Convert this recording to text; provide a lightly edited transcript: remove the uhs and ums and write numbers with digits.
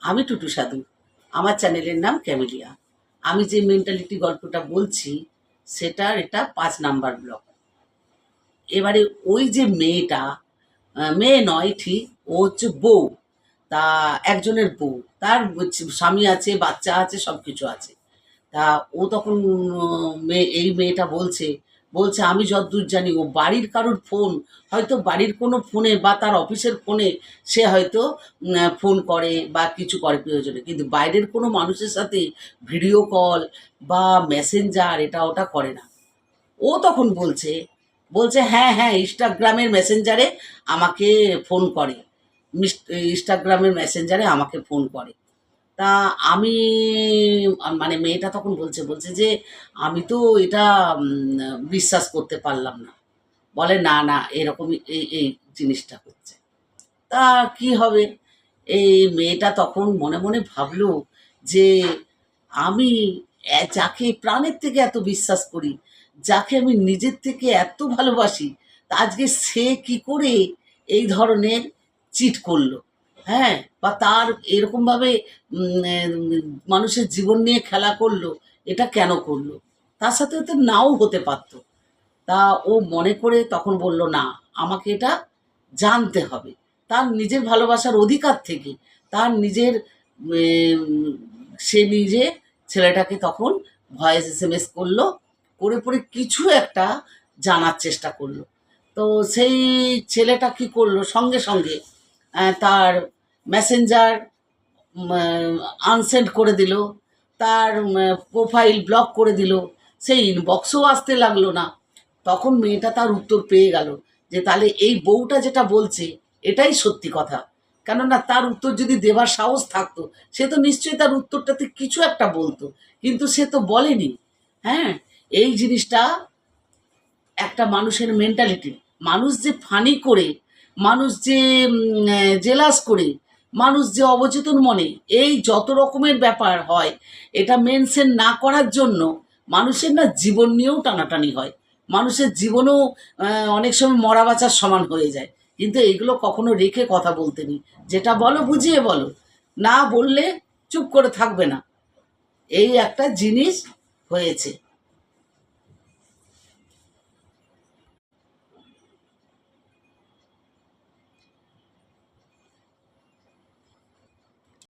আমি টুটু সাধু। আমার চ্যানেলের নাম ক্যামেলিয়া। আমি যে মেন্টালিটি গল্পটা বলছি এটা ৫ নাম্বার ব্লক। এবারে ওই যে মেয়েটা, মেয়ে নয় ঠিক, ও হচ্ছে বউ। তা একজনের বউ, তার স্বামী আছে, বাচ্চা আছে, সব কিছু আছে। তা ও তখন এই মেয়েটা বলছে বলছে আমি যতদূর জানি ও বাড়ির কারোর ফোন, হয়তো বাড়ির কোনো ফোনে বা তার অফিসের ফোনে সে হয়তো ফোন করে বা কিছু করে প্রয়োজনে, কিন্তু বাইরের কোনো মানুষের সাথে ভিডিও কল বা মেসেঞ্জার এটা ওটা করে না। ও তখন বলছে বলছে হ্যাঁ হ্যাঁ, ইনস্টাগ্রামের মেসেঞ্জারে আমাকে ফোন করে, ইনস্টাগ্রামের মেসেঞ্জারে আমাকে ফোন করে। তা আমি মানে মেয়েটা তখন বলছে বলছে যে আমি তো এটা বিশ্বাস করতে পারলাম না। বলে না না, এরকমই এই জিনিসটা হচ্ছে। তা কি হবে? এই মেয়েটা তখন মনে মনে ভাবলো যে আমি যাকে প্রাণের থেকে এত বিশ্বাস করি, যাকে আমি নিজের থেকে এত ভালোবাসি, তা আজকে সে কি করে এই ধরনের চিট করলো? হ্যাঁ, বা তার এরকমভাবে মানুষের জীবন নিয়ে খেলা করলো, এটা কেন করলো? তার সাথে তো নাও হতে পারতো। তা ও মনে করে তখন বলল না, আমাকে এটা জানতে হবে। তার নিজের ভালোবাসার অধিকার থেকে তার নিজের সে নিজে ছেলেটাকে তখন ভয়েস এসএমএস করলো, করে পরে কিছু একটা জানার চেষ্টা করলো। তো সেই ছেলেটা কি করলো, সঙ্গে সঙ্গে তার মেসেঞ্জার আনসেন্ড করে দিল, তার প্রোফাইল ব্লক করে দিল, সেই ইনবক্সও আসতে লাগলো না। তখন মেয়েটা তার উত্তর পেয়ে গেল যে তাহলে এই বউটা যেটা বলছে এটাই সত্যি কথা। কেননা তার উত্তর যদি দেবার সাহস থাকতো, সে তো নিশ্চয়ই তার উত্তরটাতে কিছু একটা বলতো, কিন্তু সে তো বলেনি। হ্যাঁ, এই জিনিসটা একটা মানুষের মেন্টালিটি। মানুষ যে ফানি করে, মানুষ যে জেলাস করে, মানুষ যে অবচেতন মনে এই যত রকমের ব্যাপার হয়, এটা মেনশন না করার জন্য মানুষের না জীবন নিয়েও টানাটানি হয়। মানুষের জীবনও অনেক সময় মরা বাঁচার সমান হয়ে যায়। কিন্তু এগুলো কখনো রেখে কথা বলতে নেই। যেটা বলো বুঝিয়ে বলো, না বললে চুপ করে থাকবে না। এই একটা জিনিস হয়েছে।